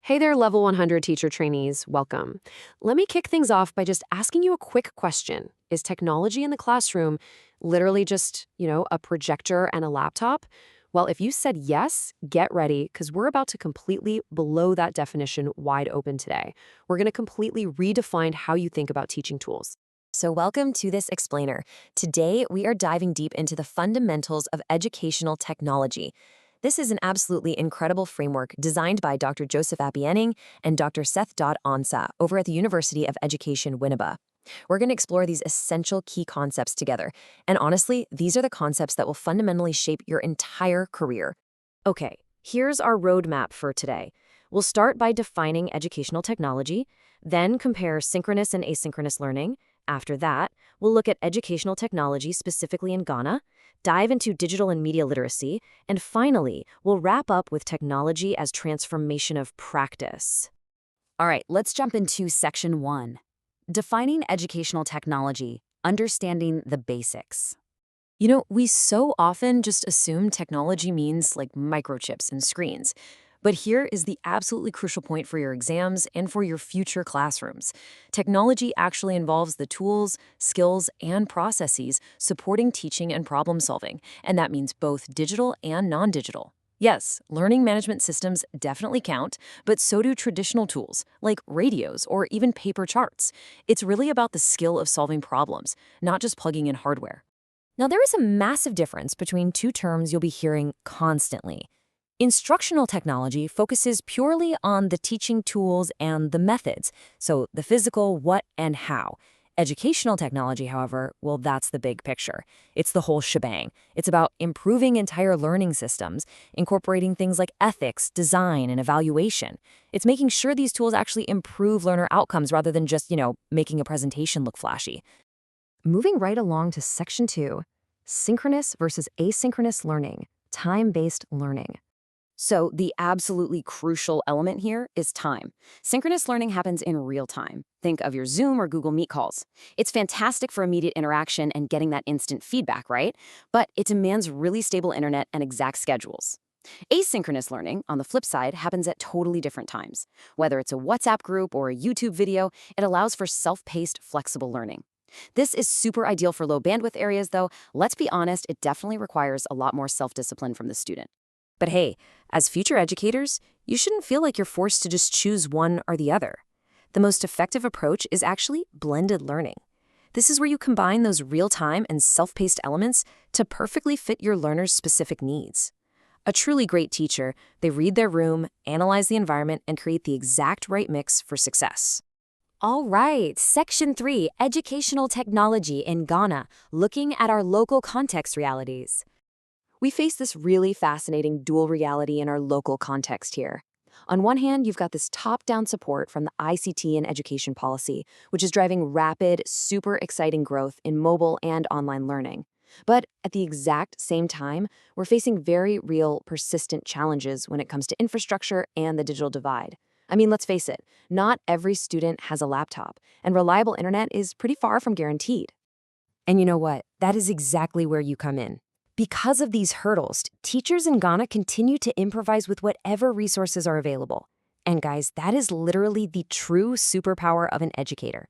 Hey there, Level 100 teacher trainees. Welcome. Let me kick things off by just asking you a quick question. Is technology in the classroom literally just, a projector and a laptop? Well, if you said yes, get ready, because we're about to completely blow that definition wide open today. We're going to completely redefine how you think about teaching tools. So welcome to this explainer. Today, we are diving deep into the fundamentals of educational technology. This is an absolutely incredible framework designed by Dr. Joseph Appianing and Dr. Seth Onsa over at the University of Education, Winneba. We're going to explore these essential key concepts together. And honestly, these are the concepts that will fundamentally shape your entire career. Okay, here's our roadmap for today. We'll start by defining educational technology, then compare synchronous and asynchronous learning. After that, we'll look at educational technology specifically in Ghana, dive into digital and media literacy, and finally, we'll wrap up with technology as transformation of practice. All right, let's jump into section 1. Defining educational technology, understanding the basics. We so often just assume technology means like microchips and screens. But here is the absolutely crucial point for your exams and for your future classrooms. Technology actually involves the tools, skills, and processes supporting teaching and problem solving, and that means both digital and non-digital. Yes, learning management systems definitely count, but so do traditional tools, like radios or even paper charts. It's really about the skill of solving problems, not just plugging in hardware. Now, there is a massive difference between two terms you'll be hearing constantly. Instructional technology focuses purely on the teaching tools and the methods, so the physical what and how. Educational technology, however, well, that's the big picture. It's the whole shebang. It's about improving entire learning systems, incorporating things like ethics, design, and evaluation. It's making sure these tools actually improve learner outcomes rather than just, making a presentation look flashy. Moving right along to section 2, synchronous versus asynchronous learning, time-based learning. So the absolutely crucial element here is time. Synchronous learning happens in real time. Think of your Zoom or Google Meet calls. It's fantastic for immediate interaction and getting that instant feedback, right? But it demands really stable internet and exact schedules. Asynchronous learning, on the flip side, happens at totally different times. Whether it's a WhatsApp group or a YouTube video, it allows for self-paced, flexible learning. This is super ideal for low bandwidth areas, though, let's be honest, it definitely requires a lot more self-discipline from the student. But hey, as future educators, you shouldn't feel like you're forced to just choose one or the other. The most effective approach is actually blended learning. This is where you combine those real-time and self-paced elements to perfectly fit your learner's specific needs. A truly great teacher, they read their room, analyze the environment, and create the exact right mix for success. All right, Section 3, Educational Technology in Ghana, looking at our local context realities. We face this really fascinating dual reality in our local context here. On one hand, you've got this top-down support from the ICT and education policy, which is driving rapid, super exciting growth in mobile and online learning. But at the exact same time, we're facing very real, persistent challenges when it comes to infrastructure and the digital divide. I mean, let's face it, not every student has a laptop, and reliable internet is pretty far from guaranteed. And you know what? That is exactly where you come in. Because of these hurdles, teachers in Ghana continue to improvise with whatever resources are available. And guys, that is literally the true superpower of an educator.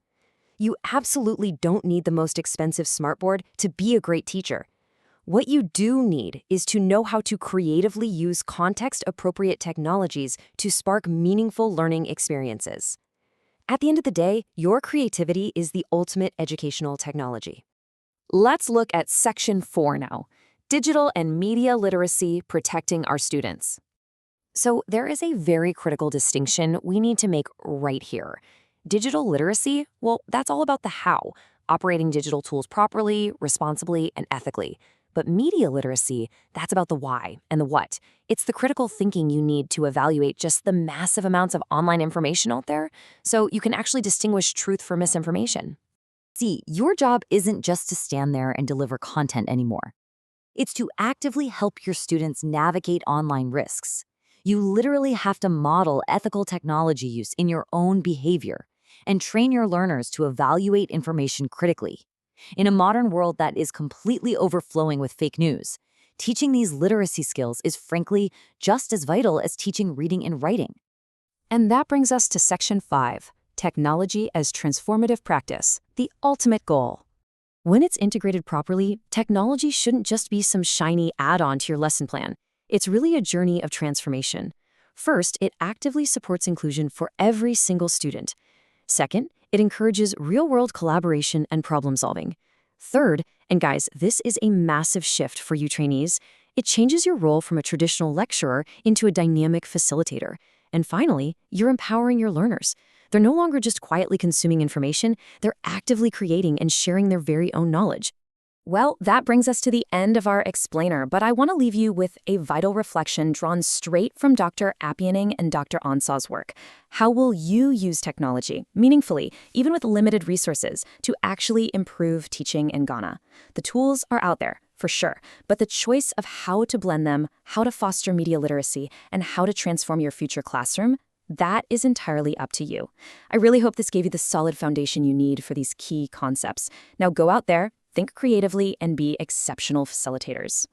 You absolutely don't need the most expensive smartboard to be a great teacher. What you do need is to know how to creatively use context-appropriate technologies to spark meaningful learning experiences. At the end of the day, your creativity is the ultimate educational technology. Let's look at Section 4 now. Digital and media literacy, protecting our students. So there is a very critical distinction we need to make right here. Digital literacy, well, that's all about the how, operating digital tools properly, responsibly, and ethically. But media literacy, that's about the why and the what. It's the critical thinking you need to evaluate just the massive amounts of online information out there, so you can actually distinguish truth from misinformation. See, your job isn't just to stand there and deliver content anymore. It's to actively help your students navigate online risks. You literally have to model ethical technology use in your own behavior and train your learners to evaluate information critically. In a modern world that is completely overflowing with fake news, teaching these literacy skills is frankly just as vital as teaching reading and writing. And that brings us to Section 5, Technology as Transformative Practice, the ultimate goal. When it's integrated properly, technology shouldn't just be some shiny add-on to your lesson plan. It's really a journey of transformation. First, it actively supports inclusion for every single student. Second, it encourages real-world collaboration and problem-solving. Third, and guys, this is a massive shift for you trainees, it changes your role from a traditional lecturer into a dynamic facilitator. And finally, you're empowering your learners. They're no longer just quietly consuming information, they're actively creating and sharing their very own knowledge. Well, that brings us to the end of our explainer, but I want to leave you with a vital reflection drawn straight from Dr. Appianing and Dr. Ansaw's work. How will you use technology, meaningfully, even with limited resources, to actually improve teaching in Ghana? The tools are out there, for sure, but the choice of how to blend them, how to foster media literacy, and how to transform your future classroom, that is entirely up to you. I really hope this gave you the solid foundation you need for these key concepts. Now go out there, think creatively, and be exceptional facilitators.